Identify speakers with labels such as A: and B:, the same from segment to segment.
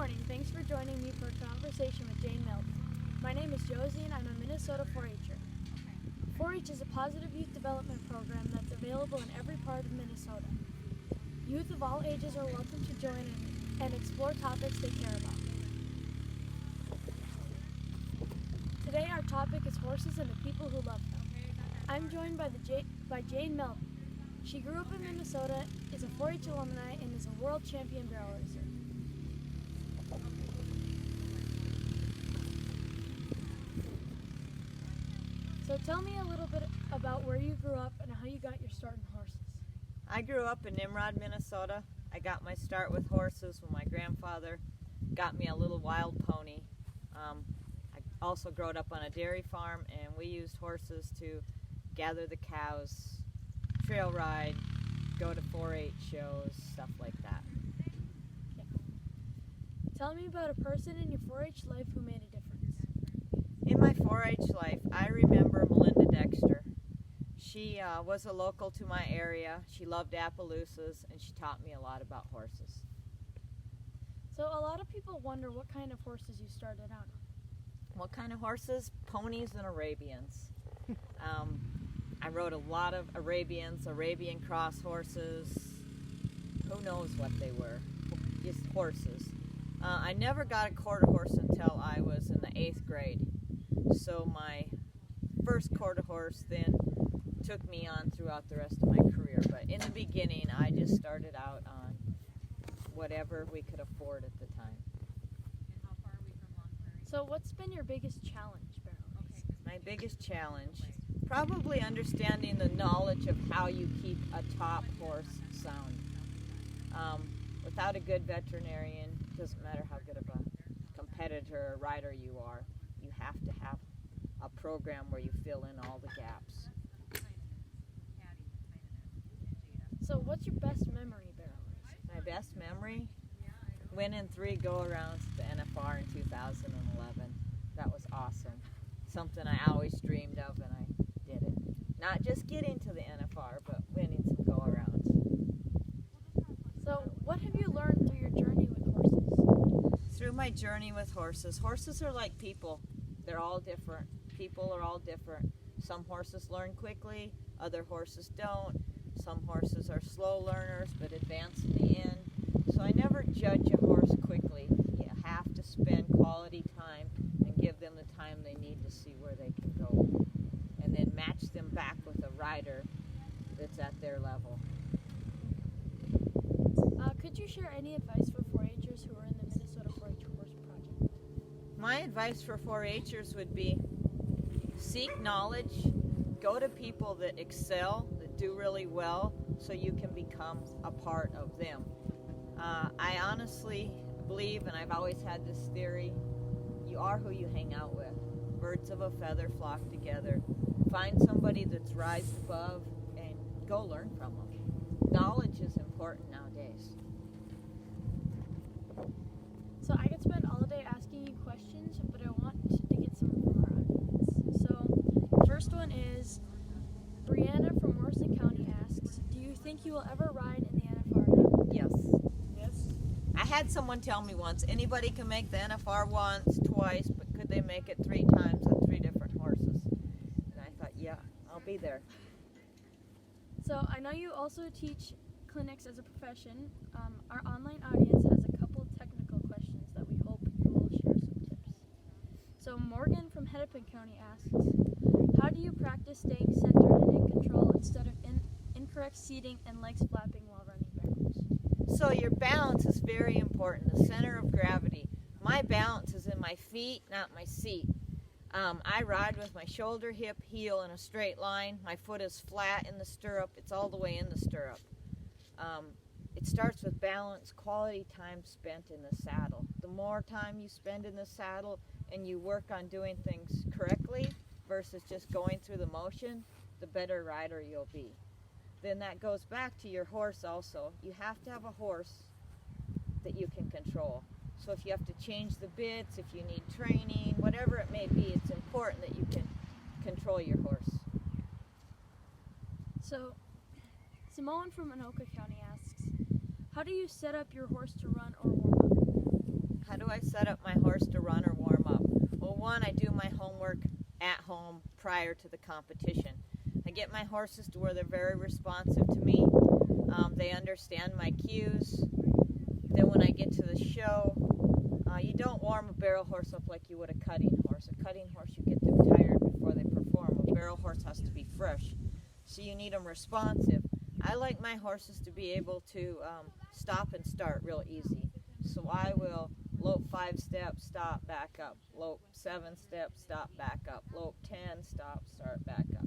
A: morning. Thanks for joining me for a conversation with Jane Melby. My name is Josie and I'm a Minnesota 4-H'er. 4-H is a positive youth development program that's available in every part of Minnesota. Youth of all ages are welcome to join in and explore topics they care about. Today our topic is horses and the people who love them. I'm joined by Jane Melby. She grew up in Minnesota, is a 4-H alumni, and is a world champion barrel racer. So tell me a little bit about where you grew up and how you got your start in horses.
B: I grew up in Nimrod, Minnesota. I got my start with horses when my grandfather got me a little wild pony. I also grew up on a dairy farm, and we used horses to gather the cows, trail ride, go to 4-H shows, stuff like that.
A: Okay. Tell me about a person in your 4-H life who made a difference.
B: In my 4-H life, I remember Melinda Dexter. She was a local to my area. She loved Appaloosas, and she taught me a lot about horses.
A: So a lot of people wonder what kind of horses you started out on.
B: What kind of horses? Ponies and Arabians. I rode a lot of Arabian cross horses. Who knows what they were? Just horses. I never got a quarter horse until I was in the 8th grade. So my first quarter horse then took me on throughout the rest of my career. But in the beginning, I just started out on whatever we could afford at the time.
C: And how far are we from Long Prairie?
A: So what's been your biggest challenge, barrel racing?
B: My biggest challenge, probably understanding the knowledge of how you keep a top horse sound. Without a good veterinarian, doesn't matter how good of a competitor or rider you are, you have to have a program where you fill in all the gaps.
A: So what's your best memory barrel racing?
B: My best memory? Winning 3 go-arounds at the NFR in 2011. That was awesome. Something I always dreamed of, and I did it. Not just getting to the NFR, but winning some go-arounds.
A: So what have you learned through your journey with horses?
B: Through my journey with horses, horses are like people. They're all different. People are all different. Some horses learn quickly, other horses don't. Some horses are slow learners but advance in the end. So I never judge a horse quickly. You have to spend quality time and give them the time they need to see where they can go. And then match them back with a rider that's at their level.
A: Could you share any advice for 4-H'ers who are in the Minnesota 4-H Horse Project?
B: My advice for 4-H'ers would be seek knowledge, go to people that excel, that do really well, so you can become a part of them. I honestly believe, and I've always had this theory, you are who you hang out with. Birds of a feather flock together. Find somebody that's rised above and go learn from them. Knowledge is important nowadays.
A: So I could spend all day asking you questions, but I want to get some from our audience. So first one is, Brianna from Aitkin County asks, do you think you will ever ride in the NFR?
B: Yes.
A: Yes.
B: I had someone tell me once, anybody can make the NFR once, twice, but could they make it 3 times on 3 different horses? And I thought, yeah, I'll be there.
A: So I know you also teach clinics as a profession. Our online audience has a couple technical questions that we hope you will share some tips. So Morgan from Aitkin County asks, how do you practice staying centered and in control instead of incorrect seating and legs flapping while running barrels?
B: So your balance is very important, the center of gravity. My balance is in my feet, not my seat. I ride with my shoulder, hip, heel in a straight line. My foot is flat in the stirrup. It's all the way in the stirrup. It starts with balance, quality time spent in the saddle. The more time you spend in the saddle and you work on doing things correctly versus just going through the motion, the better rider you'll be. Then that goes back to your horse also. You have to have a horse that you can control. So if you have to change the bits, if you need training, whatever it may be, it's important that you can control your horse.
A: So Simone from Anoka County asks, how do you set up your horse to run or warm
B: how do I set up my horse to run or warm up? Well, one, I do my homework at home prior to the competition. I get my horses to where they're very responsive to me. They understand my cues. Then when I get to the show, you don't warm a barrel horse up like you would a cutting horse. A cutting horse, you get them tired before they perform. A barrel horse has to be fresh, so you need them responsive. I like my horses to be able to stop and start real easy. So I will lope 5 steps, stop, back up. Lope 7 steps, stop, back up. Lope 10, stop, start, back up.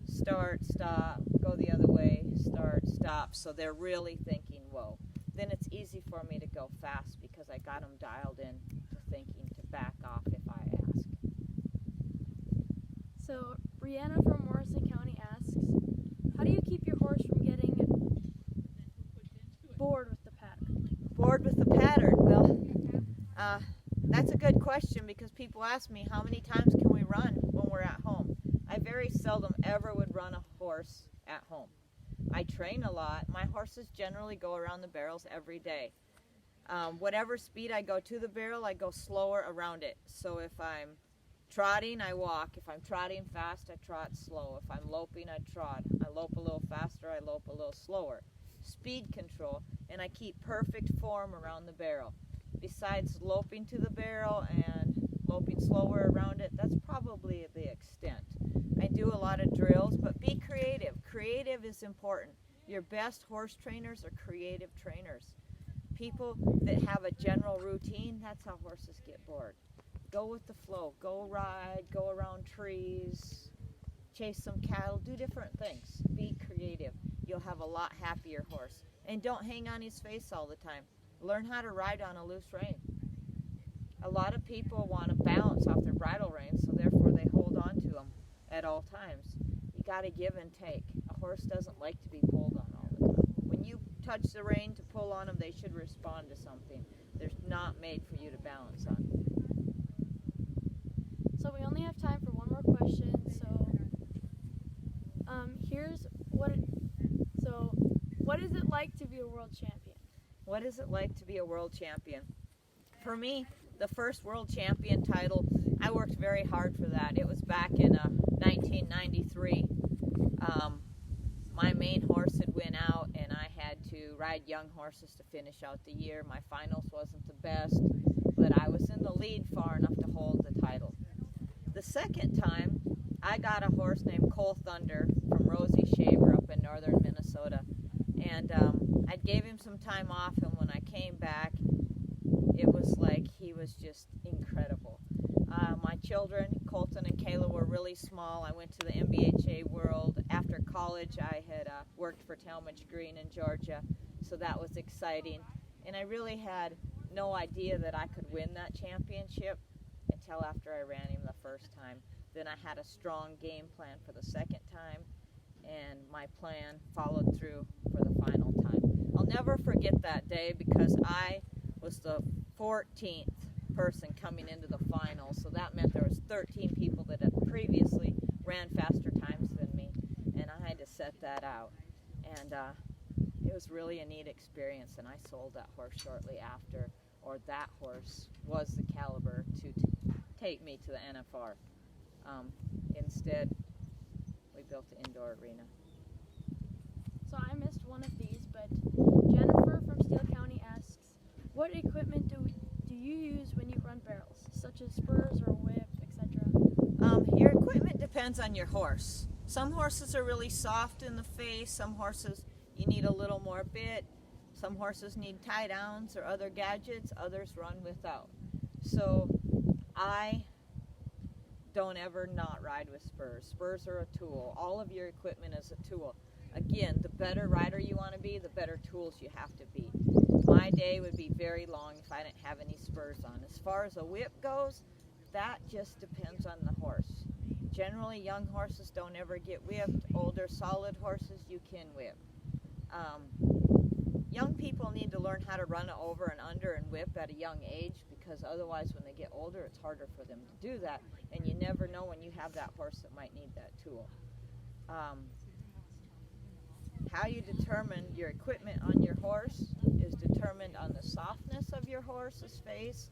B: Start, stop, go the other way, start, stop. So they're really thinking, whoa. Then it's easy for me to go fast because I got them dialed in to thinking to back off if I ask.
A: So Brianna from Morrison County asks, how do you keep your horse from getting bored with the pattern?
B: Bored with the pattern? Well, that's a good question because people ask me how many times can we run when we're at home. I very seldom ever would run a horse at home. I train a lot. My horses generally go around the barrels every day. Whatever speed I go to the barrel, I go slower around it. So if I'm trotting, I walk. If I'm trotting fast, I trot slow. If I'm loping, I trot. I lope a little faster, I lope a little slower. Speed control, and I keep perfect form around the barrel. Besides loping to the barrel and loping slower around it, that's probably the extent. I do a lot of drills, but be creative. Creative is important. Your best horse trainers are creative trainers. People that have a general routine, that's how horses get bored. Go with the flow. Go ride, go around trees, chase some cattle, do different things. Be creative. You'll have a lot happier horse. And don't hang on his face all the time. Learn how to ride on a loose rein. A lot of people want to balance off their bridle reins, so therefore they hold on to them at all times. You got to give and take. A horse doesn't like to be pulled on all the time. When you touch the rein to pull on them, they should respond to something. They're not made for you to balance on.
A: So we only have time for one more question. So here's what what is it like to be a world champion?
B: What is it like to be a world champion? For me, the first world champion title, I worked very hard for that. It was back in 1993. My main horse had went out and I had to ride young horses to finish out the year. My finals wasn't the best, but I was in the lead far enough to hold the title. The second time, I got a horse named Cole Thunder from Rosie Shaver up in northern Minnesota. And I gave him some time off, and when I came back, it was like he was just incredible. My children, Colton and Kayla, were really small. I went to the MBHA World. After college, I had worked for Talmadge Green in Georgia, so that was exciting. And I really had no idea that I could win that championship until after I ran him the first time. Then I had a strong game plan for the second time, and my plan followed through for the final time. I'll never forget that day because I was the 14th person coming into the final, so that meant there was 13 people that had previously ran faster times than me, and I had to set that out. And it was really a neat experience, and I sold that horse shortly after, or that horse was the caliber to take me to the NFR. Instead, we built the indoor arena.
A: So I missed one of these, but Jennifer from Steele County asks, what equipment do you use when you run barrels, such as spurs or whip, etc.?
B: Your equipment depends on your horse. Some horses are really soft in the face. Some horses you need a little more bit. Some horses need tie downs or other gadgets. Others run without. So I don't ever not ride with spurs. Spurs are a tool. All of your equipment is a tool. Again, the better rider you want to be, the better tools you have to be. My day would be very long if I didn't have any spurs on. As far as a whip goes, that just depends on the horse. Generally, young horses don't ever get whipped. Older, solid horses, you can whip. Young people need to learn how to run over and under and whip at a young age, because otherwise when they get older it's harder for them to do that, and you never know when you have that horse that might need that tool. How you determine your equipment on your horse is determined on the softness of your horse's face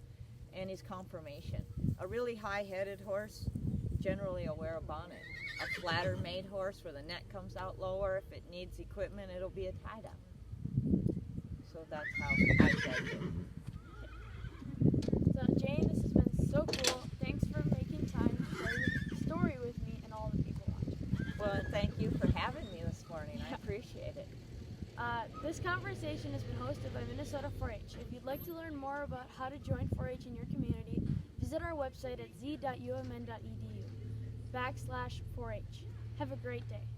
B: and his conformation. A really high-headed horse generally will wear a bonnet. A flatter made horse where the neck comes out lower, if it needs equipment, it'll be a tie-down. So that's how I judge it.
A: So Jane, this has been so cool. Thanks for making time to share your story with me and all the people watching.
B: Well, and thank you for having me this morning. I appreciate it.
A: This conversation has been hosted by Minnesota 4-H. If you'd like to learn more about how to join 4-H in your community, visit our website at z.umn.edu/4H. Have a great day.